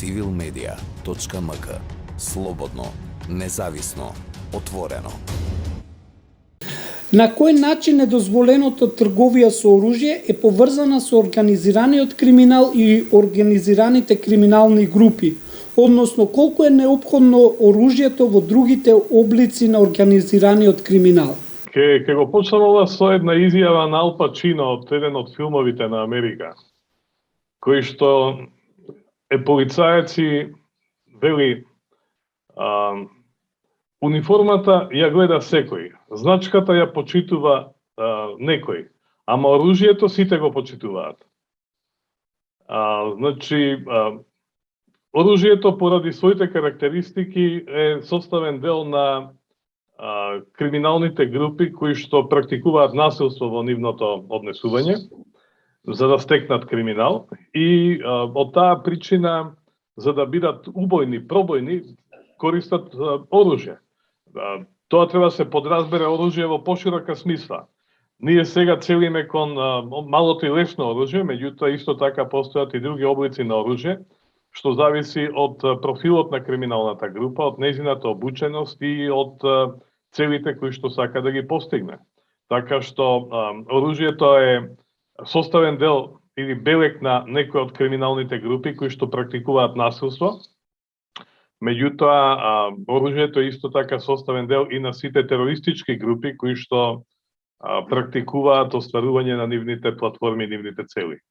civilmedia.mk. Слободно, независно, отворено. На кој начин недозволеното трговија со оружје е поврзана со организираниот криминал и организираните криминални групи, односно колку е неопходно оружјето во другите облици на организираниот криминал? Ке го почнам ова со една изјава на Ал Пачино од еден од филмовите на Америка, кој што е полицаец и вели униформата ја гледа секој, значката ја почитува некој, ама оружјето сите го почитуваат. Значи, оружјето поради своите карактеристики е составен дел на криминалните групи кои што практикуваат насилство во нивното однесување за да стекнат криминал и од таа причина за да бидат убојни, пробојни користат оружје. Тоа треба да се подразбере оружје во поширока смисла. Ние сега целиме кон малото и лесно оружје, меѓутоа исто така постојат и други облици на оружје, што зависи од профилот на криминалната група, од незината обученост и од целите кои што сака да ги постигне. Така што оружјето е составен дел или белег на некои од криминалните групи кои што практикуваат насилство. Меѓутоа, оружјето е исто така составен дел и на сите терористички групи кои што практикуваат остварување на нивните платформи, нивните цели.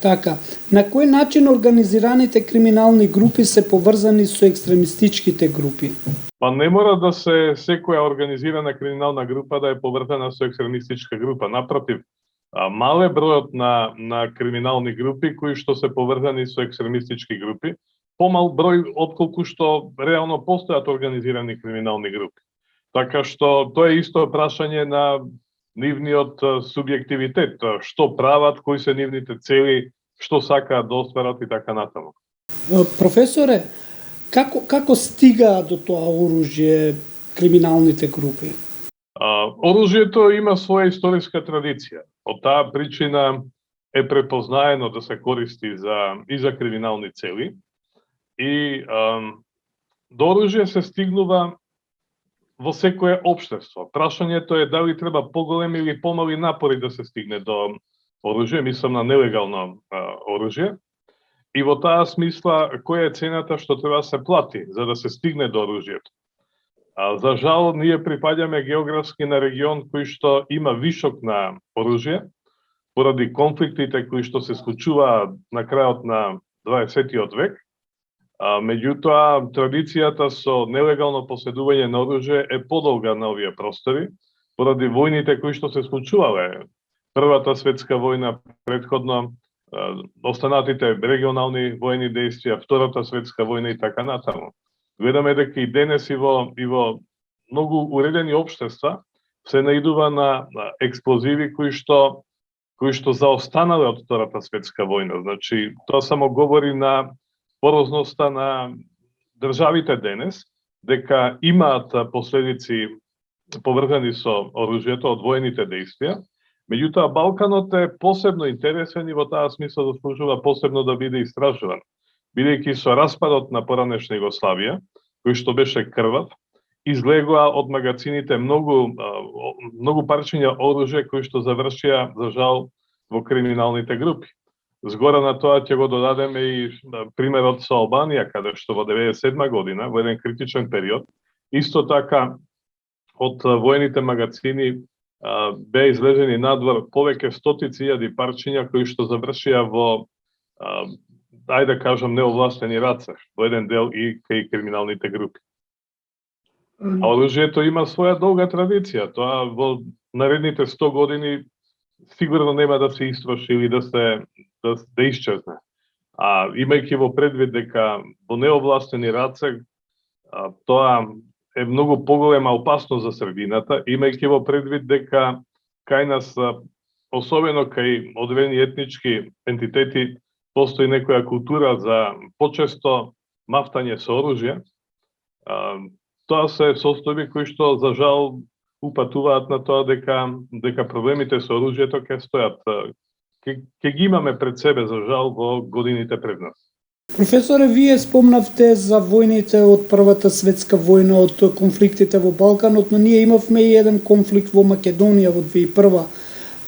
Така, на кој начин организираните криминални групи се поврзани со екстремистичките групи? Па не мора да се секоја организирана криминална група да е поврзана со екстремистичка група. Напротив, мал е бројот на криминални групи кои што се поврзани со екстремистички групи, помал број отколку што реално постојат организирани криминални групи. Така што тоа е исто прашање на нивниот субјективитет, што прават, кои се нивните цели, што сакаат да остварат и така натаму. Професоре, како стигаат до тоа оружје криминалните групи? Оружјето има своја историска традиција. Од таа причина е препознаено да се користи и за криминални цели. И до оружје се стигнува во секое општество. Прашањето е дали треба поголеми или помали напори да се стигне до оружје, мислам на нелегално оружје. И во таа смисла, која е цената што треба да се плати за да се стигне до оружјето? За жал, ние припаѓаме географски на регион кој што има вишок на оружје, поради конфликтите кои што се случуваат на крајот на 20 век. Меѓутоа, традицијата со нелегално поседување на оружје е подолга на овие простори, поради војните кои што се случувале. Првата светска војна, претходно останатите регионални војни действија, Втората светска војна и така натаму. Гледаме дека и денес и во многу уредени општества се наидува на експлозиви кои што заостанале од Втората светска војна. Значи, тоа само говори на порозноста на државите денес, дека имаат последици поврзани со оружјето од воените действија. Меѓутоа, Балканот е посебно интересен и во таа смисла заслужува посебно да биде истражуван, бидејќи со распадот на поранешна Југославија, кој што беше крвав, излегоа од магацините многу парчиња оружје кои што завршија, за жал, во криминалните групи. Згора на тоа ќе го додадеме и примерот со Албанија, каде што во 1997 година, во еден критичен период, исто така од воените магацини беа излезени надвор повеќе стотици илјади парчиња кои што завршија во, ајде да кажам, неовластени раце, во еден дел и кај криминалните групи. А оружјето има своја долга традиција. Тоа во наредните 100 години сигурно нема да се истроши или да исчезне. А имајќи во предвид дека во неовластени раце тоа е многу поголема опасност за средината, имајќи во предвид дека кај нас, особено кај одредени етнички ентитети, постои некоја култура за почесто мафтање со оружје. Тоа се состојби кои што, за жал, упатуваат на тоа дека проблемите со оружјето ќе стојат, ќе ги имаме пред себе, за жал, во годините пред нас. Професоре, вие спомнавте за војните од Првата светска војна, од конфликтите во Балканот, но ние имавме и еден конфликт во Македонија во 2001.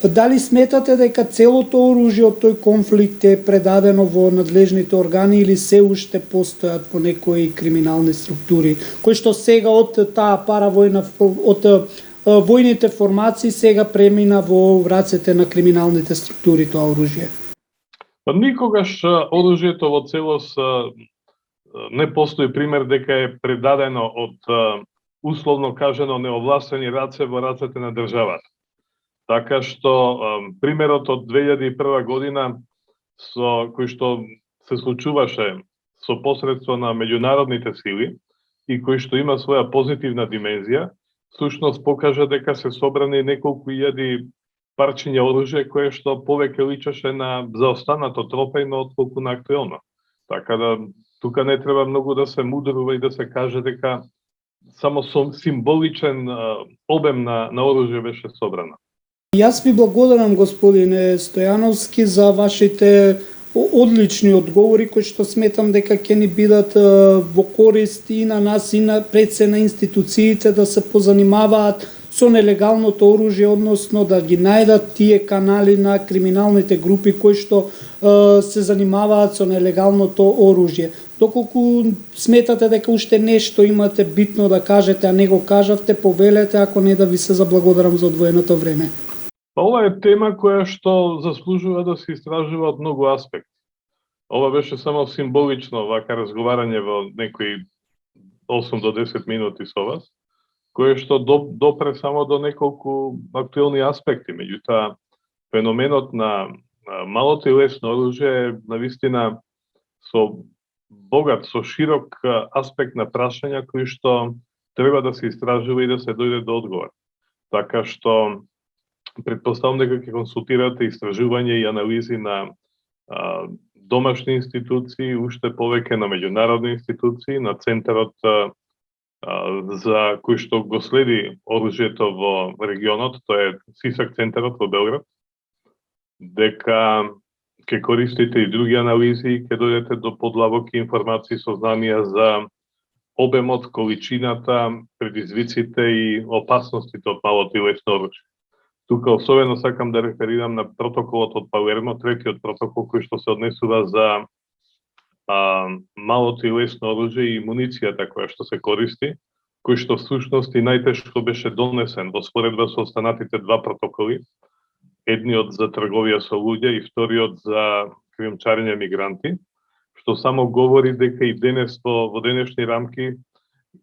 Дали сметате дека целото оружје од тој конфликт е предадено во надлежните органи или се уште постојат во некои криминални структури, кои што сега од таа паравојна, од војните формации сега премина во рацете на криминалните структури тоа оружје? Па никогаш оружјето во целост не постои пример дека е предадено од условно кажано неовластени раце во рацете на државата. Така што примерот од 2001 година кој што се случуваше со посредство на меѓународните сили и кој што има своја позитивна димензија, всушност покажа дека се собрани неколку илјади парчиња оружје кое што повеќе личеше на заостанато трофејно отколку на актуелно. Така да тука не треба многу да се мудрува и да се каже дека само символичен обем на оружје беше собрано. Јас ви благодарам, господине Стојановски, за вашите одлични одговори кои што сметам дека ќе ни бидат во корист и на нас и на пред се на институциите да се позанимаваат со нелегалното оружје, односно да ги најдат тие канали на криминалните групи кои што се занимаваат со нелегалното оружје. Доколку сметате дека уште нешто имате битно да кажете, а не го кажавте, повелете, ако не да ви се заблагодарам за одвоеното време. Ова е тема која што заслужува да се истражува од многу аспекти. Ова беше само символично вака разговарање во некои 8 до 10 минути со вас, кое што допре само до неколку актуелни аспекти. Меѓутоа, феноменот на малото и лесно оружје е навистина со богат, со широк аспект на прашања кои што треба да се истражува и да се дојде до одговор. Така што претпоставам дека ќе консултирате истражување и анализи на домашни институции, уште повеќе на меѓународни институции, на Центарот за кој што го следи оружјето во регионот, тоа е СИСАК Центарот во Белград, дека ќе користите и други анализи и ќе дојдете до подлабоки информации и сознанија за обемот, количината, предизвиците и опасностите од малото и лесно оружје. Тука особено сакам да реферирам на протоколот од Палермо, третиот протокол кој што се однесува за малото и лесно оружје и муницијата која што се користи, кој што всушност и најтешко беше донесен во споредба со останатите два протоколи, едниот за трговија со луѓе и вториот за кријумчарење мигранти, што само говори дека и денес во денешни рамки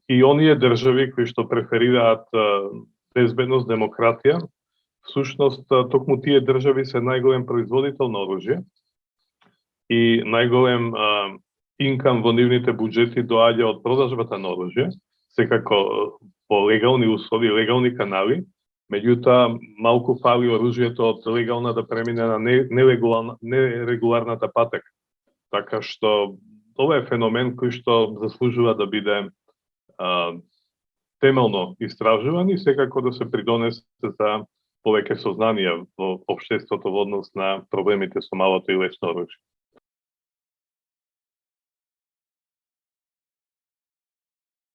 и оние држави кои што преферираат безбедност, демократија, всушност токму тие држави се најголем производител на оружје и најголем инкам во нивните буџети доаѓа од продажбата на оружје, секако по легални услови, легални канали, меѓутоа малку фали оружјето од легална да премине на нерегуларната патека. Така што ова е феномен кој што заслужува да биде темелно истражуван и секако да се придонесе за повеќе сознанија во општеството во однос на проблемите со малото и лесно оружје.